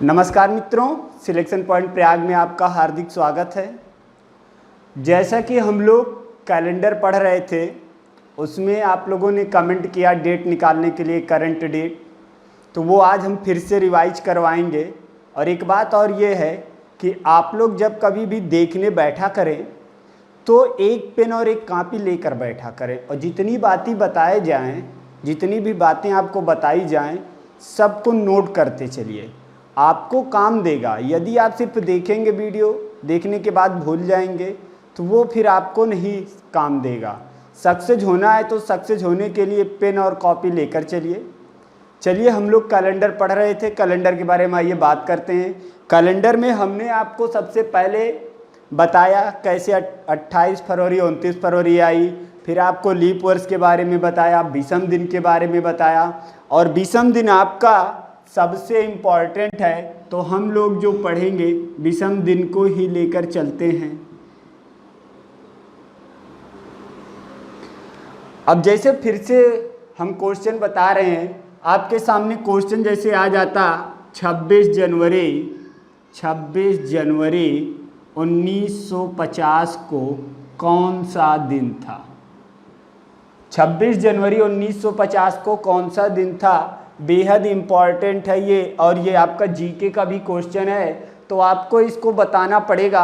नमस्कार मित्रों, selection point Prayag में आपका हार्दिक स्वागत है। जैसा कि हम लोग कैलेंडर पढ़ रहे थे, उसमें आप लोगों ने कमेंट किया डेट निकालने के लिए, करंट डेट, तो वो आज हम फिर से रिवाइज करवाएंगे। और एक बात और ये है कि आप लोग जब कभी भी देखने बैठा करें तो एक पेन और एक कॉपी लेकर बैठा करें, और जितनी बातें बताए जाएं, जितनी भी बातें आपको बताई जाएं, सबको नोट करते चलिए। आपको काम देगा। यदि आप सिर्फ देखेंगे, वीडियो देखने के बाद भूल जाएंगे, तो वो फिर आपको नहीं काम देगा। सक्सेस होना है तो सक्सेस होने के लिए पेन और कॉपी लेकर चलिए हम लोग कैलेंडर पढ़ रहे थे। कैलेंडर के बारे में आइए बात करते हैं। कैलेंडर में हमने आपको सबसे पहले बताया कैसे 28 फरवरी 29 फरवरी आई, फिर आपको लीप वर्ष के बारे में बताया, विषम दिन के बारे में बताया। और विषम दिन आपका सबसे इम्पॉर्टेंट है, तो हम लोग जो पढ़ेंगे विषम दिन को ही लेकर चलते हैं। अब जैसे फिर से हम क्वेश्चन बता रहे हैं, आपके सामने क्वेश्चन जैसे आ जाता 26 जनवरी 1950 को कौन सा दिन था। 26 जनवरी 1950 को कौन सा दिन था, बेहद इम्पॉर्टेंट है ये। और ये आपका जीके का भी क्वेश्चन है, तो आपको इसको बताना पड़ेगा।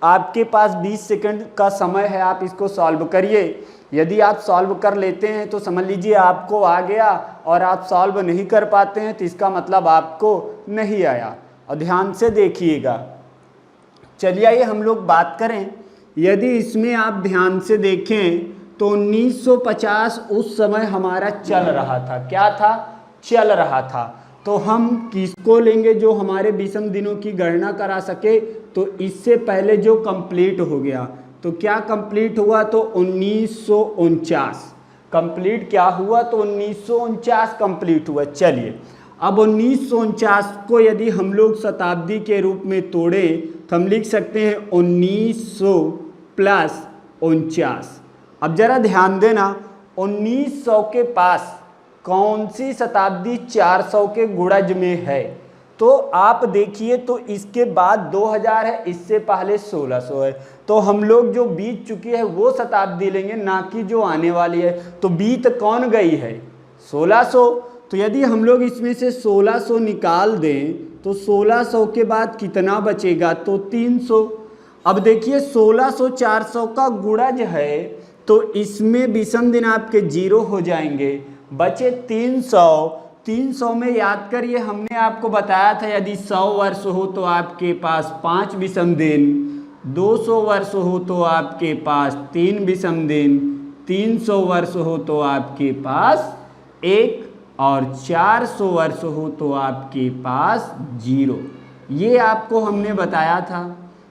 आपके पास 20 सेकंड का समय है, आप इसको सॉल्व करिए। यदि आप सॉल्व कर लेते हैं तो समझ लीजिए आपको आ गया, और आप सॉल्व नहीं कर पाते हैं तो इसका मतलब आपको नहीं आया। और ध्यान से देखिएगा। चलिए आइए हम लोग बात करें। यदि इसमें आप ध्यान से देखें तो 1950 उस समय हमारा चल रहा था। क्या था? चल रहा था। तो हम किसको लेंगे जो हमारे विषम दिनों की गणना करा सके? तो इससे पहले जो कंप्लीट हो गया, तो क्या कंप्लीट हुआ? तो 1949 कंप्लीट क्या हुआ? तो 1949 कंप्लीट हुआ। चलिए अब 1949 को यदि हम लोग शताब्दी के रूप में तोड़ें तो हम लिख सकते हैं 1900 प्लस 49। अब जरा ध्यान देना, 1900 के पास कौन सी शताब्दी 400 के गुणज में है? तो आप देखिए, तो इसके बाद 2000 है, इससे पहले 1600 है। तो हम लोग जो बीत चुकी है वो शताब्दी लेंगे, ना कि जो आने वाली है। तो बीत कौन गई है? 1600। तो यदि हम लोग इसमें से 1600 निकाल दें तो 1600 के बाद कितना बचेगा? तो 300। अब देखिए 1600 400 का गुणज है, तो इसमें विषम दिन आपके 0 हो जाएंगे, बचे 300। 300 में याद करिए, हमने आपको बताया था यदि 100 वर्ष हो तो आपके पास 5 विषम दिन, 200 वर्ष हो तो आपके पास 3 विषम दिन, 300 वर्ष हो तो आपके पास 1, और 400 वर्ष हो तो आपके पास 0। ये आपको हमने बताया था।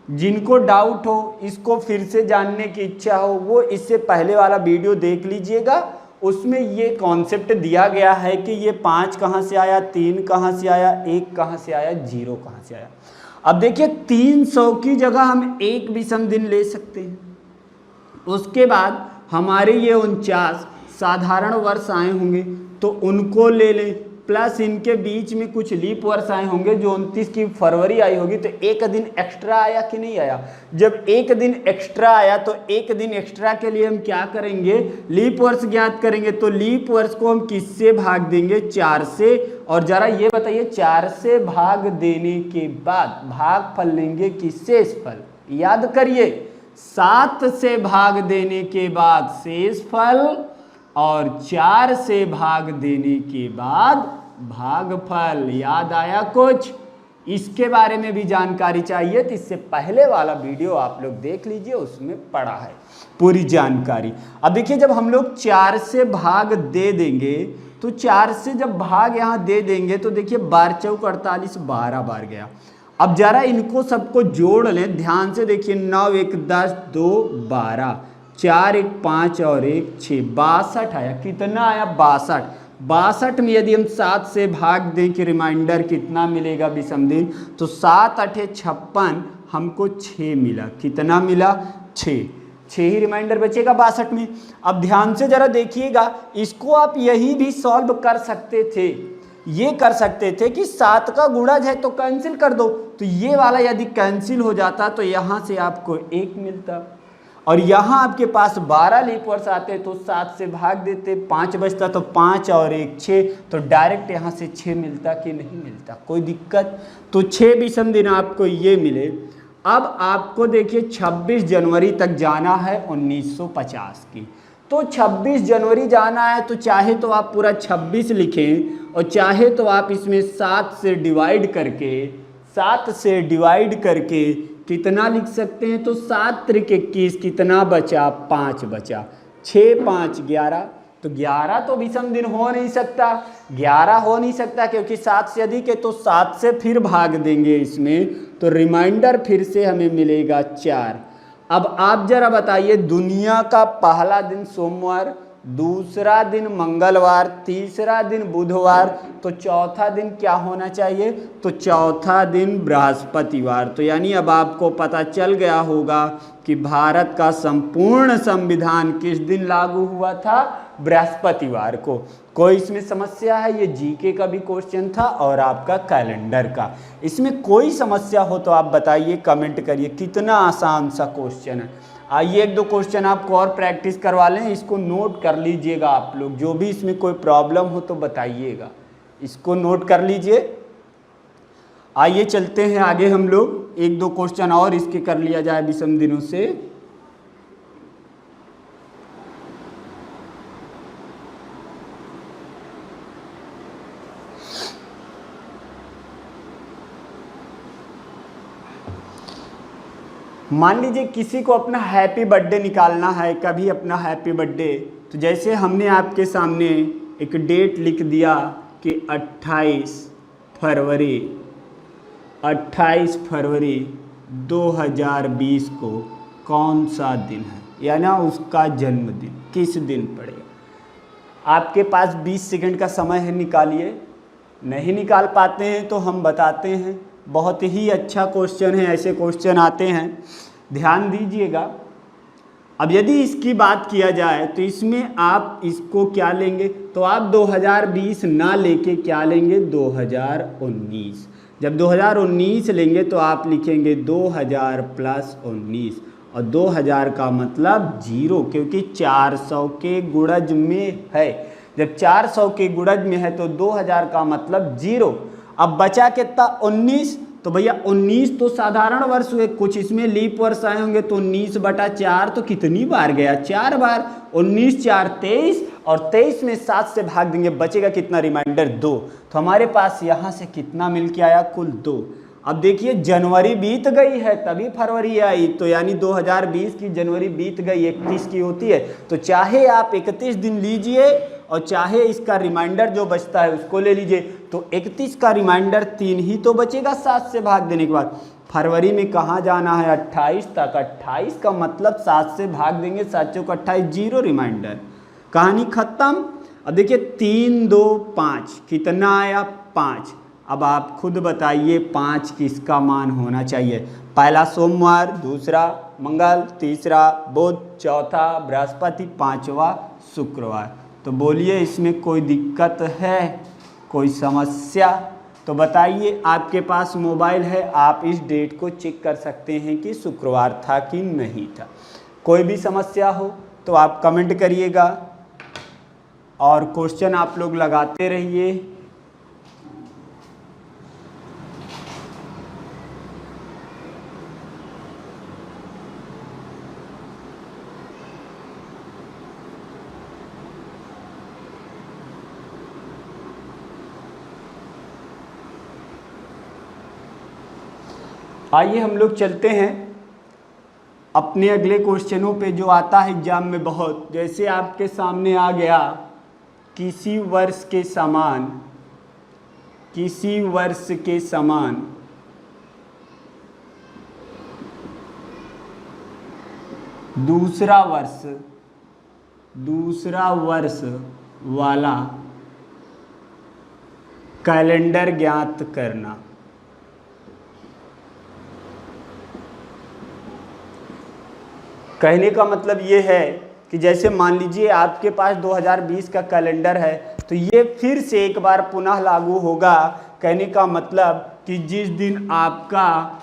जिनको डाउट हो, इसको फिर से जानने की इच्छा हो, वो इससे पहले वाला वीडियो देख लीजिएगा। उसमें ये कॉन्सेप्ट दिया गया है कि ये 5 कहाँ से आया, 3 कहाँ से आया, 1 कहाँ से आया, 0 कहाँ से आया। अब देखिए 300 की जगह हम 1 विषम दिन ले सकते हैं। उसके बाद हमारे ये 49 साधारण वर्ष आए होंगे तो उनको ले लें, प्लस इनके बीच में कुछ लीप वर्ष आए होंगे। जो 29 की फरवरी आई होगी तो 1 दिन एक्स्ट्रा आया कि नहीं आया? जब 1 दिन एक्स्ट्रा आया तो 1 दिन एक्स्ट्रा के लिए हम क्या करेंगे? लीप वर्ष ज्ञात करेंगे। तो लीप वर्ष को हम किससे भाग देंगे? 4 से। और जरा ये बताइए, 4 से भाग देने के बाद भागफल लेंगे कि शेषफल? याद करिए, 7 से भाग देने के बाद शेषफल, और 4 से भाग देने के बाद भागफल। याद आया कुछ? इसके बारे में भी जानकारी चाहिए तो इससे पहले वाला वीडियो आप लोग देख लीजिए, उसमें पड़ा है पूरी जानकारी। अब देखिए, जब हम लोग 4 से भाग दे देंगे, तो 4 से जब भाग यहाँ दे देंगे तो देखिए 12 चौक 48, 12 बार गया। अब जरा इनको सबको जोड़ लें, ध्यान से देखिए, 9 1 10 2 12, 4 1 5 और 1 6, 62 आया। कितना आया? 62। 62 में यदि हम 7 से भाग दें कि रिमाइंडर कितना मिलेगा विषम दिन, तो 7 8 56, हमको 6 मिला। कितना मिला? 6। 6 ही रिमाइंडर बचेगा 62 में। अब ध्यान से जरा देखिएगा, इसको आप यही भी सॉल्व कर सकते थे। ये कर सकते थे कि 7 का गुणज है तो कैंसिल कर दो, तो ये वाला यदि कैंसिल हो जाता तो यहाँ से आपको 1 मिलता, और यहाँ आपके पास 12 लीप वर्ष आते तो 7 से भाग देते, 5 बचता तो 5 और 1 6, तो डायरेक्ट यहाँ से 6 मिलता कि नहीं मिलता, कोई दिक्कत। तो 6 विषम दिन आपको ये मिले। अब आपको देखिए 26 जनवरी तक जाना है 1950 की, तो 26 जनवरी जाना है तो चाहे तो आप पूरा 26 लिखें और चाहे तो आप इसमें 7 से डिवाइड करके कितना लिख सकते हैं, तो 7 त्रिक 21 कितना बचा, 5 बचा, 6 5 11, तो 11 तो विषम दिन हो नहीं सकता, 11 हो नहीं सकता क्योंकि 7 से अधिक है, तो 7 से फिर भाग देंगे इसमें, तो रिमाइंडर फिर से हमें मिलेगा 4। अब आप जरा बताइए, दुनिया का पहला दिन सोमवार, दूसरा दिन मंगलवार, तीसरा दिन बुधवार, तो चौथा दिन क्या होना चाहिए, तो चौथा दिन बृहस्पतिवार। तो यानी अब आपको पता चल गया होगा कि भारत का संपूर्ण संविधान किस दिन लागू हुआ था, बृहस्पतिवार को। कोई इसमें समस्या है? ये जीके का भी क्वेश्चन था और आपका कैलेंडर का। इसमें कोई समस्या हो तो आप बताइए, कमेंट करिए, कितना आसान सा क्वेश्चन है। आइए 1-2 क्वेश्चन आपको और प्रैक्टिस करवा लें, इसको नोट कर लीजिएगा आप लोग, जो भी इसमें कोई प्रॉब्लम हो तो बताइएगा, इसको नोट कर लीजिए। आइए चलते हैं आगे, हम लोग 1-2 क्वेश्चन और इसके कर लिया जाए विषम दिनों से। मान लीजिए किसी को अपना हैप्पी बर्थडे निकालना है, कभी अपना हैप्पी बर्थडे, तो जैसे हमने आपके सामने एक डेट लिख दिया कि 28 फरवरी 2020 को कौन सा दिन है, यानी उसका जन्मदिन किस दिन पड़ेगा। आपके पास 20 सेकंड का समय है, निकालिए। नहीं निकाल पाते हैं तो हम बताते हैं, बहुत ही अच्छा क्वेश्चन है, ऐसे क्वेश्चन आते हैं, ध्यान दीजिएगा। अब यदि इसकी बात किया जाए तो इसमें आप इसको क्या लेंगे, तो आप 2020 ना लेके क्या लेंगे, 2019। जब 2019 लेंगे तो आप लिखेंगे 2000 + 19, और 2000 का मतलब 0, क्योंकि 400 के गुणज में है। जब 400 के गुणज में है तो 2000 का मतलब 0। अब बचा कितना, 19, तो भैया 19 तो साधारण वर्ष हुए, कुछ इसमें लीप वर्ष आए होंगे, तो 19/4 तो कितनी बार गया, 4 बार। 19 4 23, और 23 में 7 से भाग देंगे, बचेगा कितना, रिमाइंडर 2। तो हमारे पास यहाँ से कितना मिल के आया, कुल 2। अब देखिए जनवरी बीत गई है तभी फरवरी आई, तो यानी 2020 की जनवरी बीत गई, 31 की होती है, तो चाहे आप 31 दिन लीजिए और चाहे इसका रिमाइंडर जो बचता है उसको ले लीजिए, तो 31 का रिमाइंडर 3 ही तो बचेगा 7 से भाग देने के बाद। फरवरी में कहाँ जाना है, 28 तक, 28 का मतलब 7 से भाग देंगे, 7 चौक 28, 0 रिमाइंडर, कहानी खत्म। अब देखिए 3 2 5 कितना आया, 5। अब आप खुद बताइए 5 किसका मान होना चाहिए, पहला सोमवार, दूसरा मंगल, तीसरा बुध, चौथा बृहस्पति, 5वां शुक्रवार। तो बोलिए इसमें कोई दिक्कत है, कोई समस्या? तो बताइए, आपके पास मोबाइल है, आप इस डेट को चेक कर सकते हैं कि शुक्रवार था कि नहीं था। कोई भी समस्या हो तो आप कमेंट करिएगा और क्वेश्चन आप लोग लगाते रहिए। आइए हम लोग चलते हैं अपने अगले क्वेश्चनों पे, जो आता है एग्जाम में बहुत। जैसे आपके सामने आ गया, किसी वर्ष के समान दूसरा वर्ष वाला कैलेंडर ज्ञात करना। कहने का मतलब ये है कि जैसे मान लीजिए आपके पास 2020 का कैलेंडर है, तो तो ये फिर से एक बार पुनः लागू होगा। कहने का मतलब कि जिस दिन आपका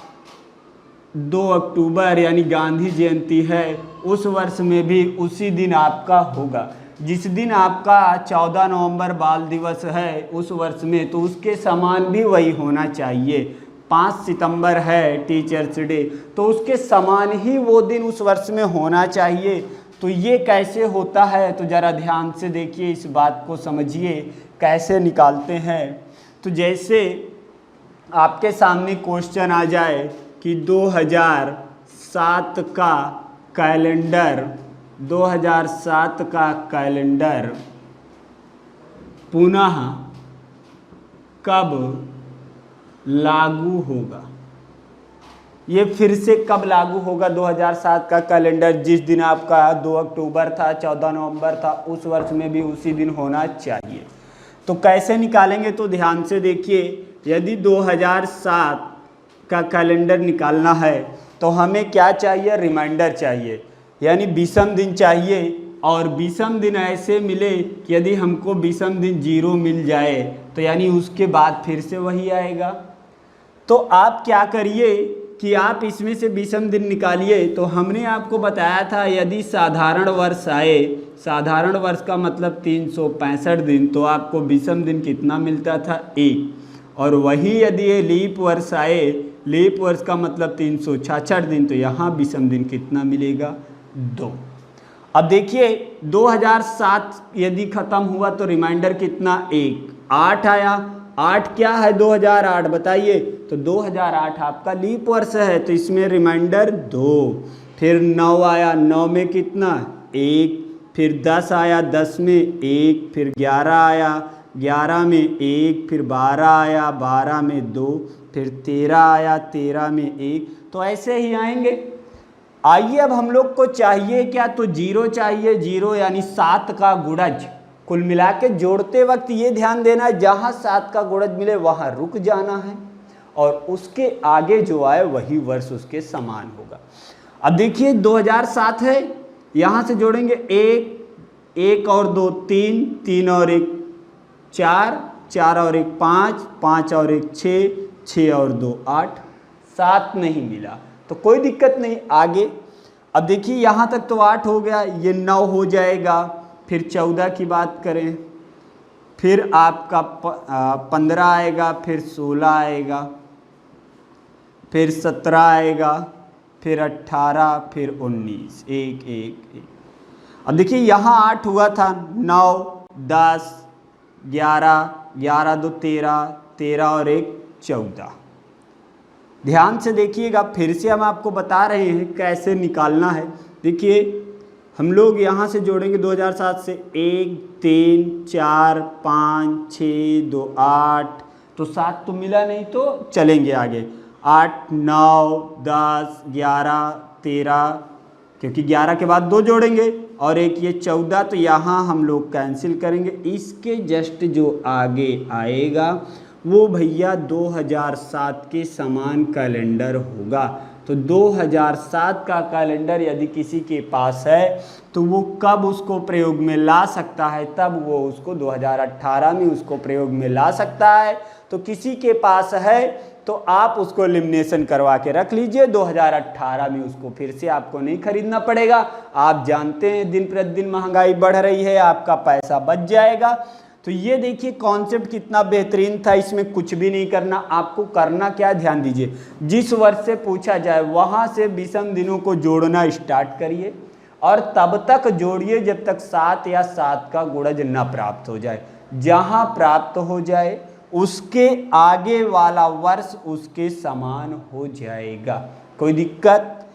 2 अक्टूबर यानी गांधी जयंती है उस वर्ष में भी उसी दिन आपका होगा। जिस दिन आपका 14 नवंबर बाल दिवस है उस वर्ष में तो उसके समान भी वही होना चाहिए। 5 सितंबर है टीचर्स डे तो उसके समान ही वो दिन उस वर्ष में होना चाहिए। तो ये कैसे होता है तो ज़रा ध्यान से देखिए, इस बात को समझिए कैसे निकालते हैं। तो जैसे आपके सामने क्वेश्चन आ जाए कि 2007 का कैलेंडर 2007 का कैलेंडर पुनः कब लागू होगा। ये फिर से कब लागू होगा 2007 का कैलेंडर, जिस दिन आपका 2 अक्टूबर था 14 नवंबर था उस वर्ष में भी उसी दिन होना चाहिए। तो कैसे निकालेंगे तो ध्यान से देखिए। यदि 2007 का कैलेंडर निकालना है तो हमें क्या चाहिए, रिमाइंडर चाहिए यानी विषम दिन चाहिए। और विषम दिन ऐसे मिले कि यदि हमको विषम दिन 0 मिल जाए तो यानी उसके बाद फिर से वही आएगा। तो आप क्या करिए कि आप इसमें से विषम दिन निकालिए। तो हमने आपको बताया था यदि साधारण वर्ष आए, साधारण वर्ष का मतलब 365 दिन, तो आपको विषम दिन कितना मिलता था, 1। और वही यदि ये लीप वर्ष आए, लीप वर्ष का मतलब 366 दिन, तो यहाँ विषम दिन कितना मिलेगा, 2। अब देखिए 2007 यदि ख़त्म हुआ तो रिमाइंडर कितना, 1। 8 आया, 8 क्या है 2008 बताइए। तो 2008 आपका लीप वर्ष है तो इसमें रिमाइंडर 2। फिर 9 आया, 9 में कितना, 1। फिर 10 आया, 10 में 1। फिर 11 आया, 11 में 1। फिर 12 आया, 12 में 2। फिर 13 आया, 13 में 1। तो ऐसे ही आएंगे। आइए अब हम लोग को चाहिए क्या, तो 0 चाहिए। 0 यानी 7 का गुणज। कुल मिला के जोड़ते वक्त ये ध्यान देना है जहाँ 7 का गुणज मिले वहाँ रुक जाना है और उसके आगे जो आए वही वर्ष उसके समान होगा। अब देखिए 2007 है, यहाँ से जोड़ेंगे 1, 1 और 2 3, 3 और 1 4, 4 और 1 5, 5 और 1 6, 6 और 2 8, 7 नहीं मिला तो कोई दिक्कत नहीं, आगे। अब देखिए यहाँ तक तो 8 हो गया, ये 9 हो जाएगा। फिर 14 की बात करें, फिर आपका 15 आएगा, फिर 16 आएगा, फिर 17 आएगा, फिर 18, फिर 19, 1 1 1। अब देखिए यहाँ 8 हुआ था, 9 10 11, 11 2 13, 13 और 1 14। ध्यान से देखिएगा, फिर से हम आपको बता रहे हैं कैसे निकालना है। देखिए हम लोग यहाँ से जोड़ेंगे 2007 से 1 3 4 5 6 2 8, तो 7 तो मिला नहीं तो चलेंगे आगे। 8 9 10 11 13, क्योंकि 11 के बाद 2 जोड़ेंगे और एक ये 14, तो यहाँ हम लोग कैंसिल करेंगे। इसके जस्ट जो आगे आएगा वो भैया 2007 के समान कैलेंडर होगा। तो 2007 का कैलेंडर यदि किसी के पास है तो वो कब उसको प्रयोग में ला सकता है, तब वो उसको 2018 में उसको प्रयोग में ला सकता है। तो किसी के पास है तो आप उसको एलिमिनेशन करवा के रख लीजिए, 2018 में उसको फिर से आपको नहीं खरीदना पड़ेगा। आप जानते हैं दिन प्रतिदिन महंगाई बढ़ रही है, आपका पैसा बच जाएगा। तो ये देखिए कॉन्सेप्ट कितना बेहतरीन था, इसमें कुछ भी नहीं करना। आपको करना क्या, ध्यान दीजिए, जिस वर्ष से पूछा जाए वहाँ से विषम दिनों को जोड़ना स्टार्ट करिए और तब तक जोड़िए जब तक 7 या 7 का गुणज न प्राप्त हो जाए। जहाँ प्राप्त हो जाए उसके आगे वाला वर्ष उसके समान हो जाएगा, कोई दिक्कत।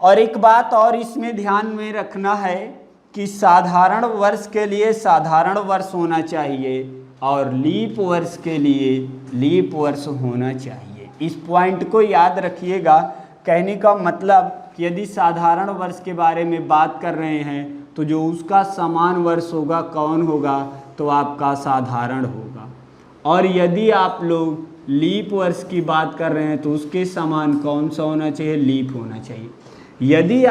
और एक बात और इसमें ध्यान में रखना है कि साधारण वर्ष के लिए साधारण वर्ष होना चाहिए और लीप वर्ष के लिए लीप वर्ष होना चाहिए। इस पॉइंट को याद रखिएगा। कहने का मतलब कि यदि साधारण वर्ष के बारे में बात कर रहे हैं तो जो उसका समान वर्ष होगा कौन होगा, तो आपका साधारण होगा। और यदि आप लोग लीप वर्ष की बात कर रहे हैं तो उसके समान कौन सा होना चाहिए, लीप होना चाहिए। यदि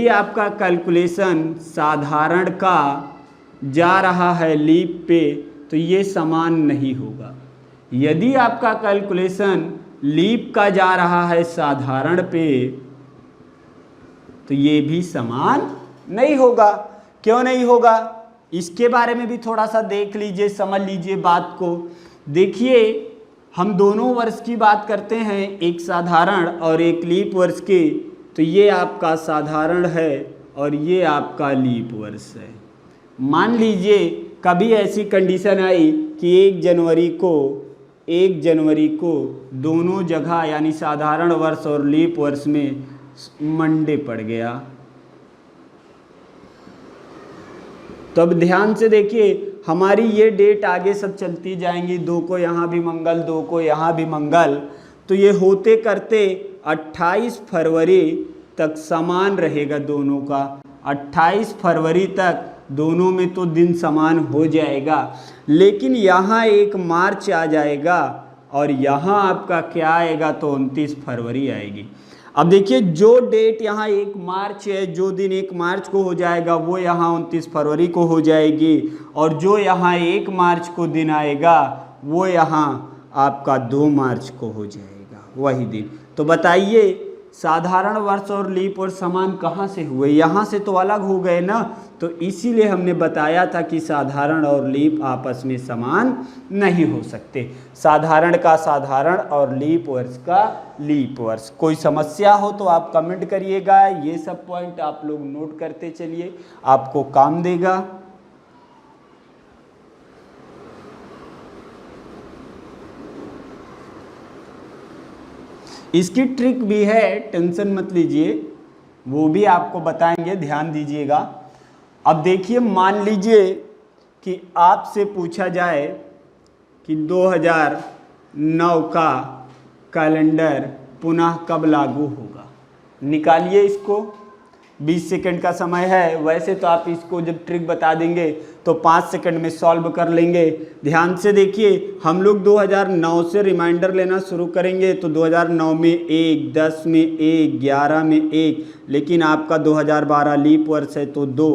आपका कैलकुलेशन साधारण का जा रहा है लीप पे तो ये समान नहीं होगा। यदि आपका कैलकुलेशन लीप का जा रहा है साधारण पे तो ये भी समान नहीं होगा। क्यों नहीं होगा, इसके बारे में भी थोड़ा सा देख लीजिए, समझ लीजिए बात को। देखिए हम दोनों वर्ष की बात करते हैं, एक साधारण और एक लीप वर्ष की। तो ये आपका साधारण है और ये आपका लीप वर्ष है। मान लीजिए कभी ऐसी कंडीशन आई कि 1 जनवरी को दोनों जगह यानी साधारण वर्ष और लीप वर्ष में मंडे पड़ गया। तो अब ध्यान से देखिए हमारी ये डेट आगे सब चलती जाएंगी, 2 को यहाँ भी मंगल, 2 को यहाँ भी मंगल। तो ये होते करते 28 फरवरी तक समान रहेगा दोनों का। 28 फरवरी तक दोनों में तो दिन समान हो जाएगा, लेकिन यहाँ 1 मार्च आ जाएगा और यहाँ आपका क्या आएगा तो 29 फरवरी आएगी। अब देखिए जो डेट यहाँ 1 मार्च है, जो दिन 1 मार्च को हो जाएगा वो यहाँ 29 फरवरी को हो जाएगी, और जो यहाँ 1 मार्च को दिन आएगा वो यहाँ आपका 2 मार्च को हो जाएगा वही दिन। तो बताइए साधारण वर्ष और लीप वर्ष समान कहाँ से हुए, यहाँ से तो अलग हो गए ना। तो इसीलिए हमने बताया था कि साधारण और लीप आपस में समान नहीं हो सकते, साधारण का साधारण और लीप वर्ष का लीप वर्ष। कोई समस्या हो तो आप कमेंट करिएगा, ये सब पॉइंट आप लोग नोट करते चलिए, आपको काम देगा। इसकी ट्रिक भी है, टेंशन मत लीजिए, वो भी आपको बताएंगे, ध्यान दीजिएगा। अब देखिए मान लीजिए कि आपसे पूछा जाए कि 2009 का कैलेंडर पुनः कब लागू होगा। निकालिए इसको, 20 सेकंड का समय है। वैसे तो आप इसको जब ट्रिक बता देंगे तो 5 सेकंड में सॉल्व कर लेंगे। ध्यान से देखिए हम लोग 2009 से रिमाइंडर लेना शुरू करेंगे तो 2009 में 1, 10 में 1, 11 में 1, लेकिन आपका 2012 लीप वर्ष है तो 2,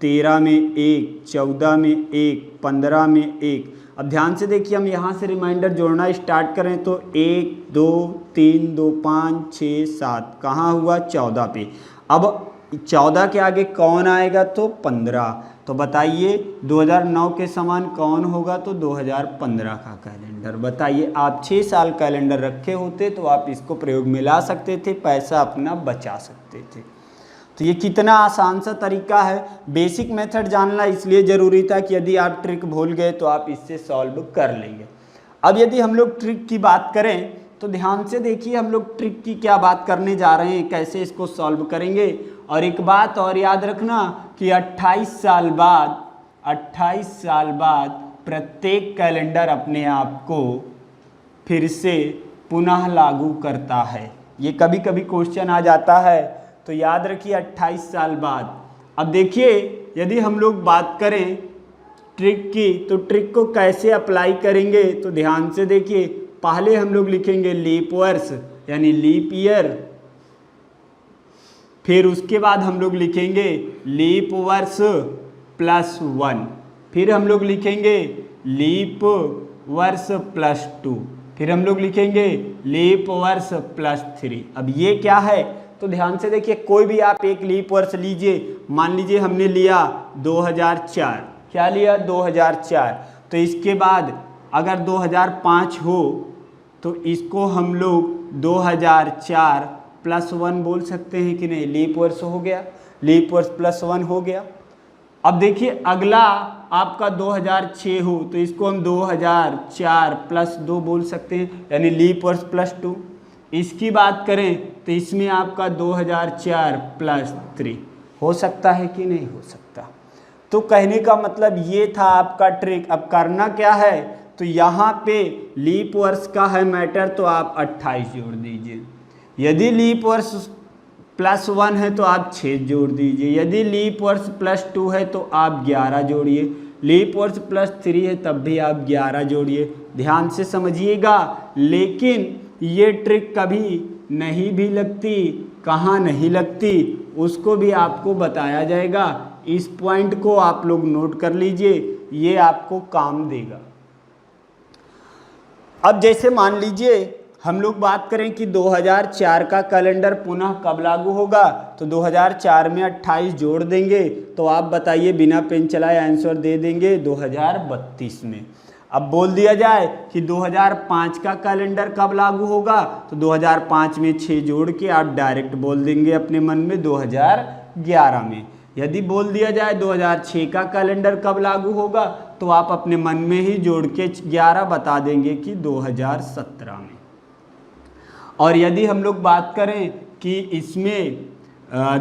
13 में 1, 14 में 1, 15 में 1। अब ध्यान से देखिए हम यहाँ से रिमाइंडर जोड़ना स्टार्ट करें तो 1, 2, 3, 2, 5, 6, 7, कहाँ हुआ 14 पे। अब 14 के आगे कौन आएगा तो 15। तो बताइए 2009 के समान कौन होगा तो 2015 का कैलेंडर। बताइए आप 6 साल कैलेंडर रखे होते तो आप इसको प्रयोग में ला सकते थे, पैसा अपना बचा सकते थे। तो ये कितना आसान सा तरीका है। बेसिक मेथड जानना इसलिए ज़रूरी था कि यदि आप ट्रिक भूल गए तो आप इससे सॉल्व कर लेंगे। अब यदि हम लोग ट्रिक की बात करें तो ध्यान से देखिए हम लोग ट्रिक की क्या बात करने जा रहे हैं, कैसे इसको सॉल्व करेंगे। और एक बात और याद रखना कि 28 साल बाद प्रत्येक कैलेंडर अपने आप को फिर से पुनः लागू करता है। ये कभी कभी क्वेश्चन आ जाता है तो याद रखिए 28 साल बाद। अब देखिए यदि हम लोग बात करें ट्रिक की तो ट्रिक को कैसे अप्लाई करेंगे तो ध्यान से देखिए। पहले हम लोग लिखेंगे लीप वर्ष यानी लीप ईयर, फिर उसके बाद हम लोग लिखेंगे लीप वर्ष +1, फिर हम लोग लिखेंगे लीप वर्ष +2, फिर हम लोग लिखेंगे लीप वर्ष +3। अब ये क्या है तो ध्यान से देखिए, कोई भी आप एक लीप वर्ष लीजिए। मान लीजिए हमने लिया 2004, क्या लिया 2004। तो इसके बाद अगर 2005 हो तो इसको हम लोग 2004 +1 बोल सकते हैं कि नहीं, लीप वर्ष हो गया, लीप वर्ष +1 हो गया। अब देखिए अगला आपका 2006 हो तो इसको हम 2004 +2 बोल सकते हैं यानी लीप वर्ष +2। इसकी बात करें तो इसमें आपका 2004 +3 हो सकता है कि नहीं हो सकता। तो कहने का मतलब ये था आपका ट्रिक। अब करना क्या है तो यहाँ पे लीप वर्ष का है मैटर तो आप 28 जोड़ दीजिए। यदि लीप वर्ष +1 है तो आप 6 जोड़ दीजिए। यदि लीप वर्ष +2 है तो आप 11 जोड़िए। लीप वर्ष +3 है तब भी आप 11 जोड़िए। ध्यान से समझिएगा। लेकिन ये ट्रिक कभी नहीं भी लगती, कहाँ नहीं लगती उसको भी आपको बताया जाएगा। इस पॉइंट को आप लोग नोट कर लीजिए, ये आपको काम देगा। अब जैसे मान लीजिए हम लोग बात करें कि 2004 का कैलेंडर पुनः कब लागू होगा, तो 2004 में 28 जोड़ देंगे, तो आप बताइए बिना पेन चलाए आंसर दे देंगे 2032 में। अब बोल दिया जाए कि 2005 का कैलेंडर कब लागू होगा, तो 2005 में 6 जोड़ के आप डायरेक्ट बोल देंगे अपने मन में 2011 में। यदि बोल दिया जाए 2006 का कैलेंडर कब लागू होगा, तो आप अपने मन में ही जोड़ के 11 बता देंगे कि 2017 में। और यदि हम लोग बात करें कि इसमें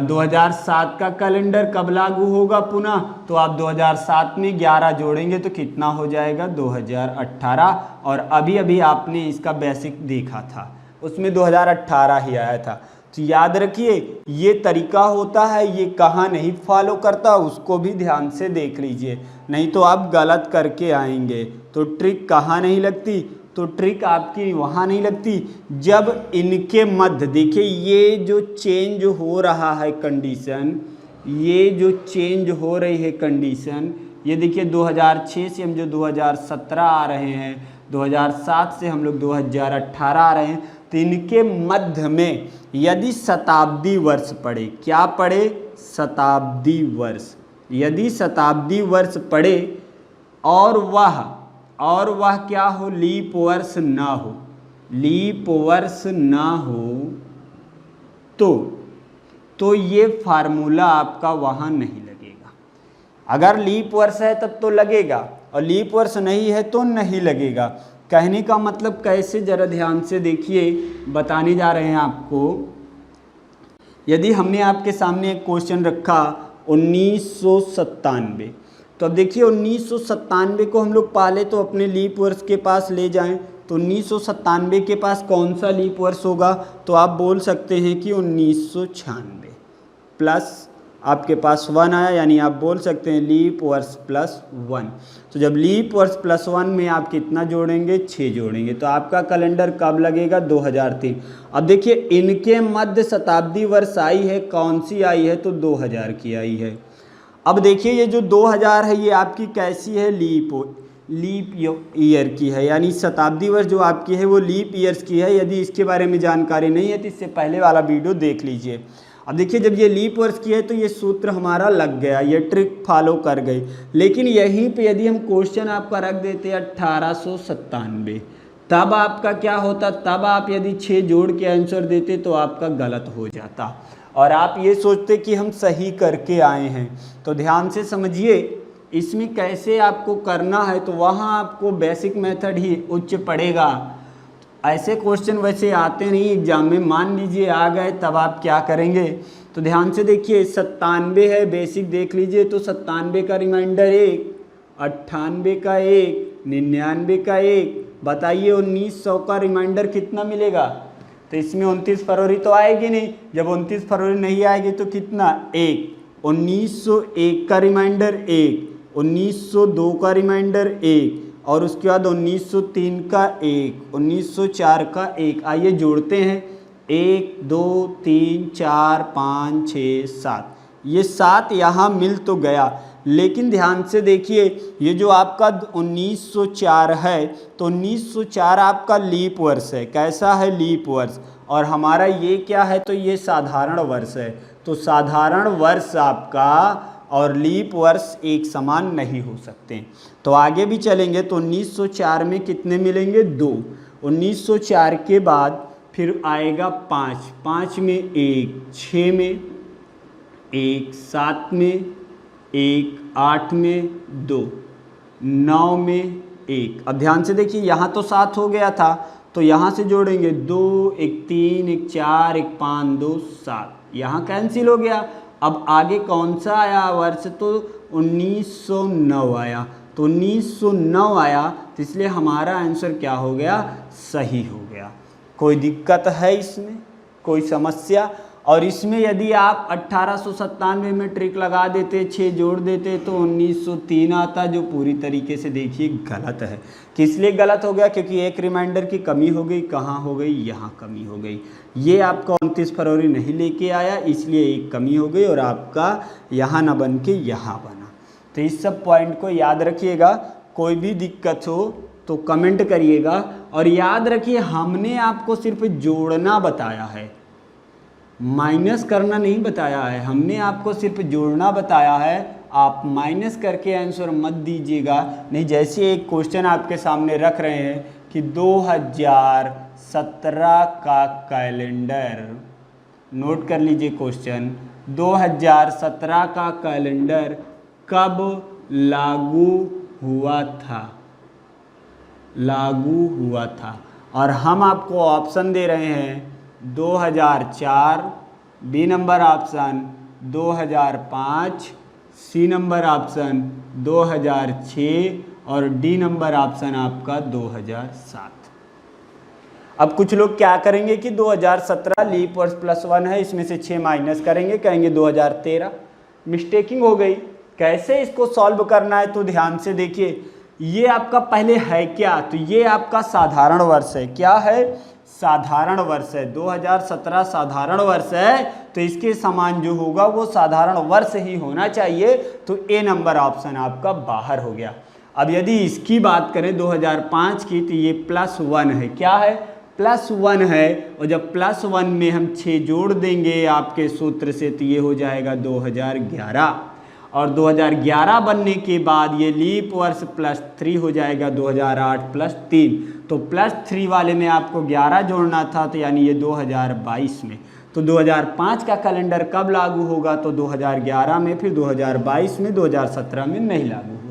2007 का कैलेंडर कब लागू होगा पुनः, तो आप 2007 में 11 जोड़ेंगे तो कितना हो जाएगा 2018, और अभी अभी आपने इसका बेसिक देखा था उसमें 2018 ही आया था। तो याद रखिए ये तरीका होता है, ये कहाँ नहीं फॉलो करता उसको भी ध्यान से देख लीजिए, नहीं तो आप गलत करके आएंगे। तो ट्रिक कहाँ नहीं लगती, तो ट्रिक आपकी वहाँ नहीं लगती जब इनके मध्य, देखिए ये जो चेंज हो रहा है कंडीशन, ये जो चेंज हो रही है कंडीशन, ये देखिए 2006 से हम जो 2017 आ रहे हैं, 2007 से हम लोग 2018 आ रहे हैं, तो इनके मध्य में यदि शताब्दी वर्ष पड़े, क्या पड़े, शताब्दी वर्ष, यदि शताब्दी वर्ष पड़े और वह क्या हो, लीप वर्ष ना हो, लीप वर्ष ना हो, तो ये फार्मूला आपका वहाँ नहीं लगेगा। अगर लीप वर्ष है तब तो लगेगा, और लीप वर्ष नहीं है तो नहीं लगेगा। कहने का मतलब कैसे, जरा ध्यान से देखिए, बताने जा रहे हैं आपको। यदि हमने आपके सामने एक क्वेश्चन रखा 1997, तो अब देखिए 1997 को हम लोग पाले तो अपने लीप वर्ष के पास ले जाएं, तो 1997 के पास कौन सा लीप वर्ष होगा, तो आप बोल सकते हैं कि 1996 प्लस आपके पास 1 आया, यानी आप बोल सकते हैं लीप वर्ष प्लस 1। तो जब लीप वर्ष प्लस 1 में आप कितना जोड़ेंगे, 6 जोड़ेंगे, तो आपका कैलेंडर कब लगेगा, 2003। अब देखिए इनके मध्य शताब्दी वर्ष आई है, कौन सी आई है, तो 2000 की आई है। अब देखिए ये जो 2000 है ये आपकी कैसी है, लीप ईयर की है, यानी शताब्दी वर्ष जो आपकी है वो लीप ईयर्स की है। यदि इसके बारे में जानकारी नहीं है तो इससे पहले वाला वीडियो देख लीजिए। अब देखिए जब ये लीप वर्ष की है तो ये सूत्र हमारा लग गया, ये ट्रिक फॉलो कर गई। लेकिन यहीं पे यदि हम क्वेश्चन आपका रख देते 1897, तब आपका क्या होता, तब आप यदि 6 जोड़ के आंसर देते तो आपका गलत हो जाता, और आप ये सोचते कि हम सही करके आए हैं। तो ध्यान से समझिए इसमें कैसे आपको करना है, तो वहाँ आपको बेसिक मेथड ही उच्च पड़ेगा। ऐसे क्वेश्चन वैसे आते नहीं एग्जाम में, मान लीजिए आ गए तब आप क्या करेंगे, तो ध्यान से देखिए 97 है, बेसिक देख लीजिए, तो 97 का रिमाइंडर 1, 98 का 1, 99 का 1, बताइए 1900 का रिमाइंडर कितना मिलेगा। तो इसमें 29 फरवरी तो आएगी नहीं, जब 29 फरवरी नहीं आएगी तो कितना, 1, 1901 का रिमाइंडर 1, 1902 का रिमाइंडर 1, और उसके बाद 1903 का 1, 1904 का 1। आइए जोड़ते हैं, 1 2 3 4 5 6 7, ये 7 यहाँ मिल तो गया, लेकिन ध्यान से देखिए ये जो आपका 1904 है, तो 1904 आपका लीप वर्ष है, कैसा है, लीप वर्ष, और हमारा ये क्या है, तो ये साधारण वर्ष है। तो साधारण वर्ष आपका और लीप वर्ष एक समान नहीं हो सकते। तो आगे भी चलेंगे तो 1904 में कितने मिलेंगे, 2, 1904 के बाद फिर आएगा 5, 5 में 1, 6 में 1, 7 में 1, 8 में 2, 9 में 1। अब ध्यान से देखिए यहाँ तो 7 हो गया था, तो यहाँ से जोड़ेंगे 2, 1 3, 1 4, 1 5, 2 7, यहाँ कैंसिल हो गया। अब आगे कौन सा आया वर्ष, तो 1909 आया, तो 1909 आया, तो इसलिए हमारा आंसर क्या हो गया, सही हो गया। कोई दिक्कत है इसमें, कोई समस्या। और इसमें यदि आप 1897 में ट्रिक लगा देते, 6 जोड़ देते तो 1903 आता, जो पूरी तरीके से देखिए गलत है। किस लिए गलत हो गया? क्योंकि एक रिमाइंडर की कमी हो गई। कहाँ हो गई? यहाँ कमी हो गई। ये आपका 29 फरवरी नहीं लेके आया, इसलिए एक कमी हो गई और आपका यहाँ ना बन के यहाँ बना। तो इस सब पॉइंट को याद रखिएगा। कोई भी दिक्कत हो तो कमेंट करिएगा। और याद रखिए, हमने आपको सिर्फ जोड़ना बताया है, माइनस करना नहीं बताया है। हमने आपको सिर्फ जोड़ना बताया है। आप माइनस करके आंसर मत दीजिएगा। नहीं, जैसे एक क्वेश्चन आपके सामने रख रहे हैं कि 2017 का कैलेंडर, नोट कर लीजिए क्वेश्चन, 2017 का कैलेंडर कब लागू हुआ था? लागू हुआ था। और हम आपको ऑप्शन दे रहे हैं 2004, B number option 2005, C number option 2006 और डी नंबर ऑप्शन आपका 2007। अब कुछ लोग क्या करेंगे कि 2017 लीप वर्ष +1 है, इसमें से 6 माइनस करेंगे, कहेंगे 2013। मिस्टेकिंग हो गई। कैसे इसको सॉल्व करना है तो ध्यान से देखिए। ये आपका पहले है क्या? तो ये आपका साधारण वर्ष है। क्या है? साधारण वर्ष है। 2017 साधारण वर्ष है, तो इसके समान जो होगा वो साधारण वर्ष ही होना चाहिए। तो ए नंबर ऑप्शन आपका बाहर हो गया। अब यदि इसकी बात करें 2005 की, तो ये +1 है। क्या है? +1 है। और जब +1 में हम 6 जोड़ देंगे आपके सूत्र से, तो ये हो जाएगा 2011। और 2011 बनने के बाद ये लीप वर्ष +3 हो जाएगा, 2008 +3। तो +3 वाले में आपको 11 जोड़ना था, तो यानी ये 2022 में। तो 2005 का कैलेंडर कब लागू होगा? तो 2011 में, फिर 2022 में, 2017 में नहीं लागू हुआ।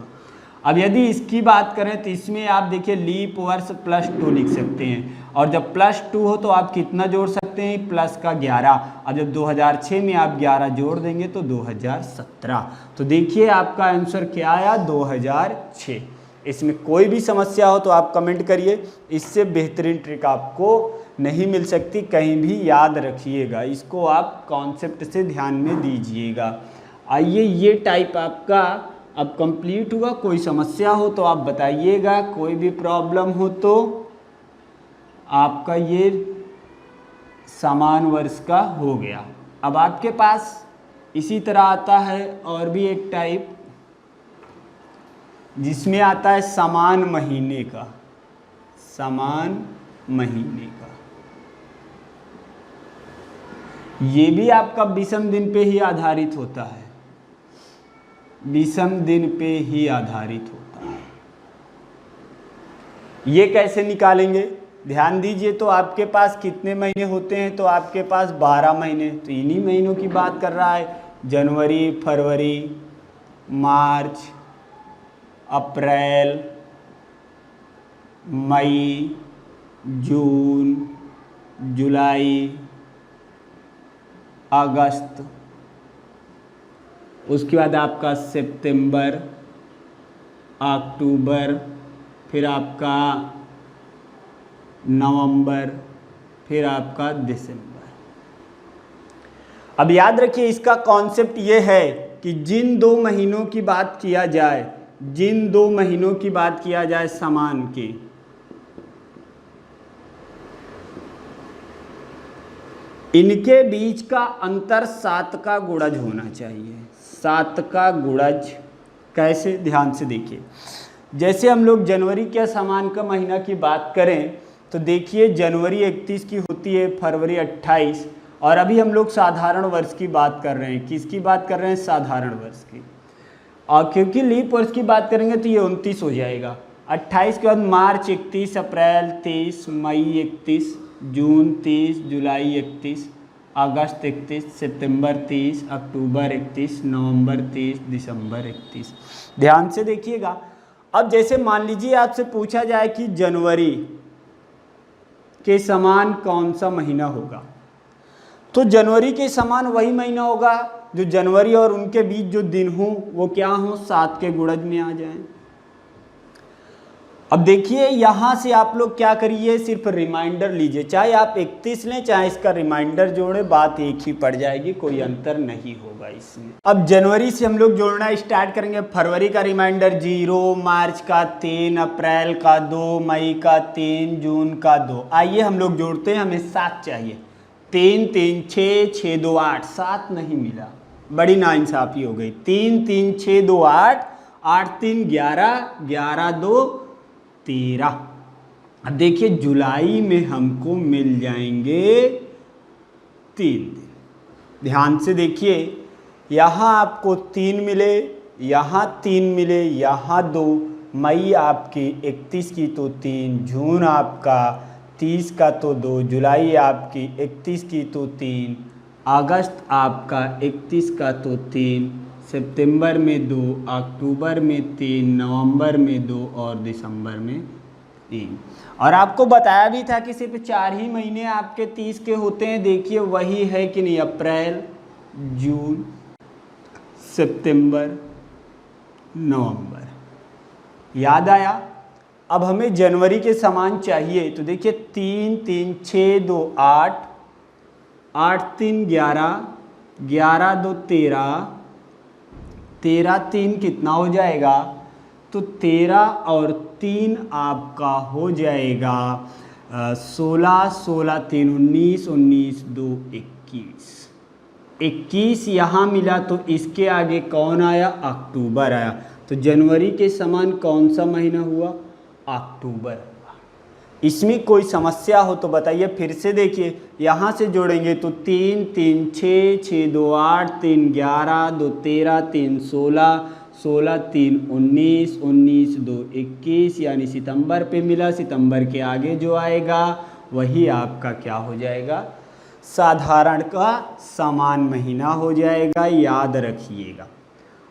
अब यदि इसकी बात करें तो इसमें आप देखिए लीप वर्ष +2 लिख सकते हैं। और जब +2 हो तो आप कितना जोड़ सकते हैं? प्लस का 11। अब जब 2006 में आप 11 जोड़ देंगे तो 2017। तो देखिए आपका आंसर क्या आया? 2006। इसमें कोई भी समस्या हो तो आप कमेंट करिए। इससे बेहतरीन ट्रिक आपको नहीं मिल सकती। कहीं भी याद रखिएगा, इसको आप कॉन्सेप्ट से ध्यान में दीजिएगा। आइए, ये टाइप आपका अब कंप्लीट हुआ। कोई समस्या हो तो आप बताइएगा, कोई भी प्रॉब्लम हो तो। आपका ये समान वर्ष का हो गया। अब आपके पास इसी तरह आता है और भी एक टाइप, जिसमें आता है समान महीने का। समान महीने का ये भी आपका विषम दिन पे ही आधारित होता है। विषम दिन पे ही आधारित होता है। ये कैसे निकालेंगे? ध्यान दीजिए। तो आपके पास कितने महीने होते हैं? तो आपके पास 12 महीने। तो इन्हीं महीनों की बात कर रहा है। जनवरी, फरवरी, मार्च, अप्रैल, मई, जून, जुलाई, अगस्त, उसके बाद आपका सितंबर, अक्टूबर, फिर आपका नवंबर, फिर आपका दिसंबर। अब याद रखिए, इसका कॉन्सेप्ट ये है कि जिन 2 महीनों की बात किया जाए, जिन 2 महीनों की बात किया जाए समान की, इनके बीच का अंतर 7 का गुणज होना चाहिए। 7 का गुणज कैसे? ध्यान से देखिए। जैसे हम लोग जनवरी के समान का महीना की बात करें तो देखिए जनवरी 31 की होती है, फरवरी 28, और अभी हम लोग साधारण वर्ष की बात कर रहे हैं। किसकी बात कर रहे हैं? साधारण वर्ष की। और क्योंकि लीप वर्ष की बात करेंगे तो ये 29 हो जाएगा। 28 के बाद मार्च 31, अप्रैल 30, मई 31, जून 30, जुलाई 31, अगस्त 31, सितंबर 30, अक्टूबर 31, नवंबर 30, दिसंबर 31। ध्यान से देखिएगा। अब जैसे मान लीजिए आपसे पूछा जाए कि जनवरी के समान कौन सा महीना होगा, तो जनवरी के समान वही महीना होगा जो जनवरी और उनके बीच जो दिन हो वो क्या हो? 7 के गुणज में आ जाएं। अब देखिए यहाँ से आप लोग क्या करिए, सिर्फ रिमाइंडर लीजिए, चाहे आप 31 लें चाहे इसका रिमाइंडर जोड़ें, बात एक ही पड़ जाएगी, कोई अंतर नहीं होगा इसमें। अब जनवरी से हम लोग जोड़ना स्टार्ट करेंगे। फरवरी का रिमाइंडर 0, मार्च का 3, अप्रैल का 2, मई का 3, जून का 2। आइए हम लोग जोड़ते हैं, हमें 7 चाहिए। 3 3 6 6 2 8, 7 नहीं मिला, बड़ी नाइंसाफ़ी हो गई। 3 3 6 2 8, 8 3 11, 11 2 13। अब देखिए जुलाई में हमको मिल जाएंगे 3 दिन। ध्यान से देखिए, यहाँ आपको 3 मिले, यहाँ 3 मिले, यहाँ 2। मई आपकी 31 की तो 3, जून आपका 30 का तो 2, जुलाई आपकी 31 की तो 3, अगस्त आपका 31 का तो 3, सितंबर में 2, अक्टूबर में 3, नवंबर में 2 और दिसंबर में 3। और आपको बताया भी था कि सिर्फ 4 ही महीने आपके 30 के होते हैं। देखिए वही है कि नहीं, अप्रैल, जून, सितंबर, नवंबर। याद आया? अब हमें जनवरी के समान चाहिए, तो देखिए 3 3 6 2 8, 8 3 11, 11 2 13, 13 3 कितना हो जाएगा, तो 13 और 3 आपका हो जाएगा 16, 16 3 19, 19 2 21। 21 यहाँ मिला, तो इसके आगे कौन आया, अक्टूबर आया। तो जनवरी के समान कौन सा महीना हुआ, अक्टूबर हुआ। इसमें कोई समस्या हो तो बताइए। फिर से देखिए, यहाँ से जोड़ेंगे तो 3 3 6 6 2 8, 3 11 2 13, 3 16, 16 3 19, 19 2 21, यानी सितंबर पे मिला। सितंबर के आगे जो आएगा वही आपका क्या हो जाएगा, साधारण का समान महीना हो जाएगा, याद रखिएगा।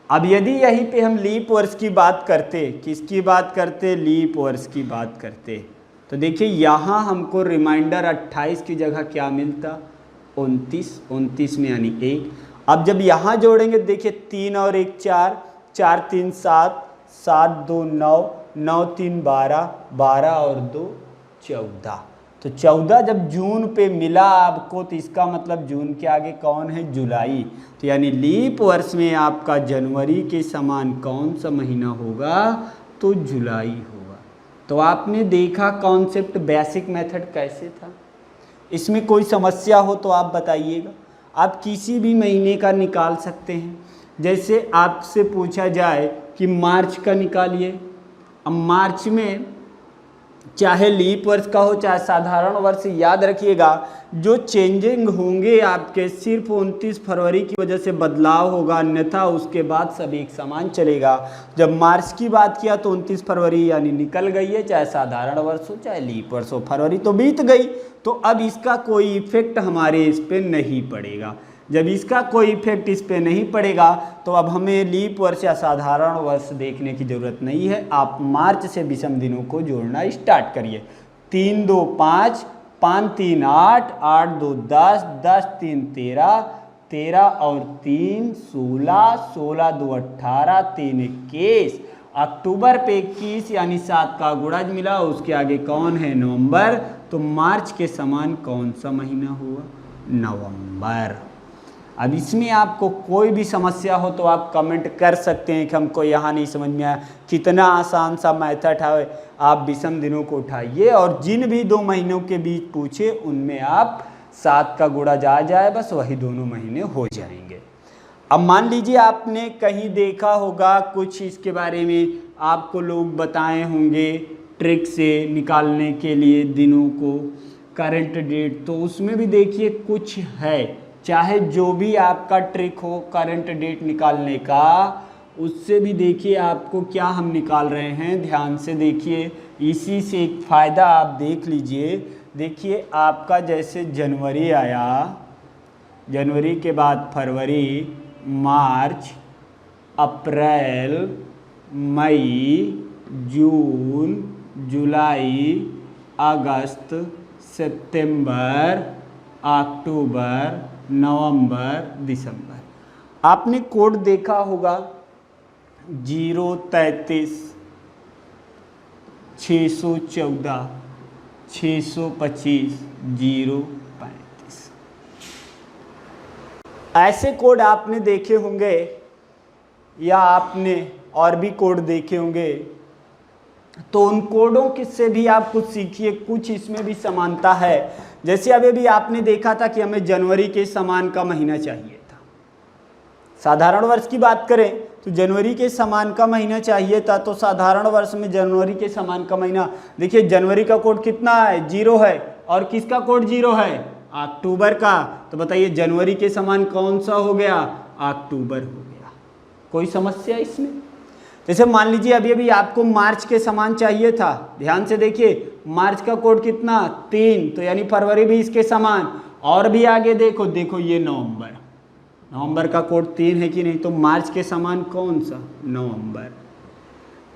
अब यदि यहीं पे हम लीप वर्ष की बात करते, किसकी बात करते, लीप वर्ष की बात करते, तो देखिए यहाँ हमको रिमाइंडर 28 की जगह क्या मिलता, 29, 29 में यानी 1। अब जब यहाँ जोड़ेंगे देखिए 3 और 1 4, 4 3 7, 7 2 9, 9 3 12, 12 और 2 14। तो 14 जब जून पे मिला आपको, तो इसका मतलब जून के आगे कौन है, जुलाई। तो यानी लीप वर्ष में आपका जनवरी के समान कौन सा महीना होगा, तो जुलाई होगा। तो आपने देखा कॉन्सेप्ट बेसिक मेथड कैसे था। इसमें कोई समस्या हो तो आप बताइएगा। आप किसी भी महीने का निकाल सकते हैं। जैसे आपसे पूछा जाए कि मार्च का निकालिए, अब मार्च में चाहे लीप वर्ष का हो चाहे साधारण वर्ष, याद रखिएगा जो चेंजिंग होंगे आपके सिर्फ 29 फरवरी की वजह से बदलाव होगा, अन्यथा उसके बाद सब एक समान चलेगा। जब मार्च की बात किया तो 29 फरवरी यानी निकल गई है, चाहे साधारण वर्ष हो चाहे लीप वर्ष हो, फरवरी तो बीत गई, तो अब इसका कोई इफेक्ट हमारे इस पर नहीं पड़ेगा। जब इसका कोई इफेक्ट इस पे नहीं पड़ेगा तो अब हमें लीप वर्ष या साधारण वर्ष देखने की ज़रूरत नहीं है। आप मार्च से विषम दिनों को जोड़ना स्टार्ट करिए। 3 2 5, 5 3 8, 8 2 10, 10 3 13, 13 और 3 16, 16 2 18, 3 21। अक्टूबर पे 21 यानी 7 का गुणज मिला, उसके आगे कौन है, नवंबर। तो मार्च के समान कौन सा महीना हुआ, नवंबर। अब इसमें आपको कोई भी समस्या हो तो आप कमेंट कर सकते हैं कि हमको यहाँ नहीं समझ में आया। कितना आसान सा मेथड है, आप विषम दिनों को उठाइए और जिन भी 2 महीनों के बीच पूछे उनमें आप 7 का गुणा जा जाए, बस वही दोनों महीने हो जाएंगे। अब मान लीजिए आपने कहीं देखा होगा कुछ इसके बारे में, आपको लोग बताए होंगे ट्रिक से निकालने के लिए दिनों को, करंट डेट, तो उसमें भी देखिए कुछ है। चाहे जो भी आपका ट्रिक हो करंट डेट निकालने का, उससे भी देखिए आपको क्या हम निकाल रहे हैं, ध्यान से देखिए। इसी से एक फ़ायदा आप देख लीजिए। देखिए आपका जैसे जनवरी आया, जनवरी के बाद फरवरी, मार्च, अप्रैल, मई, जून, जुलाई, अगस्त, सितंबर, अक्टूबर, नवंबर, दिसंबर। आपने कोड देखा होगा 033, 614 625 035। ऐसे कोड आपने देखे होंगे या आपने और भी कोड देखे होंगे, तो उन कोडों से भी आप कुछ सीखिए, कुछ इसमें भी समानता है। जैसे अभी भी आपने देखा था कि हमें जनवरी के समान का महीना चाहिए था। साधारण वर्ष की बात करें तो जनवरी के समान का महीना चाहिए था, तो साधारण वर्ष में जनवरी के समान का महीना, देखिए जनवरी का कोड कितना है, 0 है, और किसका कोड 0 है, अक्टूबर का। तो बताइए जनवरी के समान कौन सा हो गया, अक्टूबर हो गया। कोई समस्या इसमें? जैसे मान लीजिए अभी अभी आपको मार्च के समान चाहिए था, ध्यान से देखिए मार्च का कोड कितना, 3, तो यानी फरवरी भी इसके समान। और भी आगे देखो ये नवंबर का कोड 3 है कि नहीं, तो मार्च के समान कौन सा, नवंबर।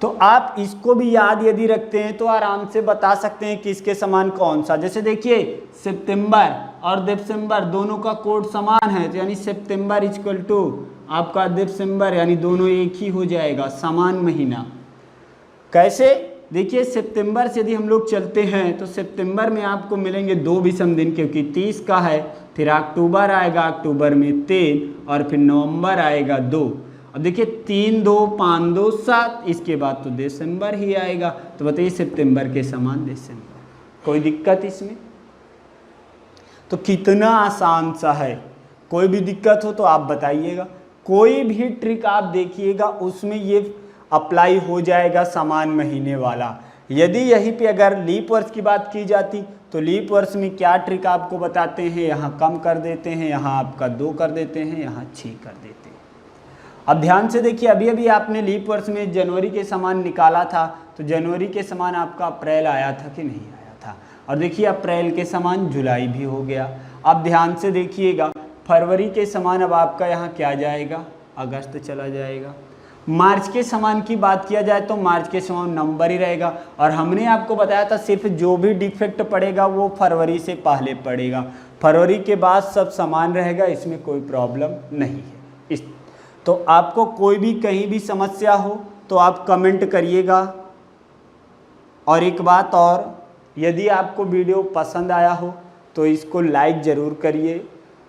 तो आप इसको भी याद यदि रखते हैं तो आराम से बता सकते हैं कि इसके समान कौन सा। जैसे देखिए सितंबर और दिसंबर दोनों का कोड समान है, तो यानी सितंबर इक्वल टू आपका दिसंबर, यानी दोनों एक ही हो जाएगा, समान महीना। कैसे? देखिए सितंबर से यदि हम लोग चलते हैं तो सितंबर में आपको मिलेंगे 2 विषम दिन, क्योंकि 30 का है, फिर अक्टूबर आएगा, अक्टूबर में 3, और फिर नवंबर आएगा 2। अब देखिए 3 2 5 2 7, इसके बाद तो दिसंबर ही आएगा। तो बताइए सितंबर के समान दिसंबर। कोई दिक्कत इसमें? तो कितना आसान सा है। कोई भी दिक्कत हो तो आप बताइएगा। कोई भी ट्रिक आप देखिएगा उसमें ये अप्लाई हो जाएगा समान महीने वाला। यदि यहीं पे अगर लीप वर्ष की बात की जाती तो लीप वर्ष में क्या ट्रिक आपको बताते हैं, यहाँ कम कर देते हैं, यहाँ आपका 2 कर देते हैं, यहाँ 6 कर देते हैं। अब ध्यान से देखिए अभी अभी आपने लीप वर्ष में जनवरी के समान निकाला था, तो जनवरी के समान आपका अप्रैल आया था कि नहीं आया था, और देखिए अप्रैल के समान जुलाई भी हो गया। अब ध्यान से देखिएगा फरवरी के समान अब आपका यहाँ क्या जाएगा, अगस्त चला जाएगा। मार्च के समान की बात किया जाए तो मार्च के समान नवंबर ही रहेगा, और हमने आपको बताया था सिर्फ जो भी डिफेक्ट पड़ेगा वो फरवरी से पहले पड़ेगा, फरवरी के बाद सब समान रहेगा, इसमें कोई प्रॉब्लम नहीं है। तो आपको कोई भी कहीं भी समस्या हो तो आप कमेंट करिएगा। और एक बात और, यदि आपको वीडियो पसंद आया हो तो इसको लाइक ज़रूर करिए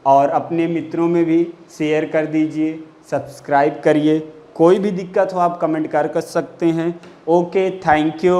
और अपने मित्रों में भी शेयर कर दीजिए, सब्सक्राइब करिए। कोई भी दिक्कत हो आप कमेंट कर सकते हैं। Okay, thank you.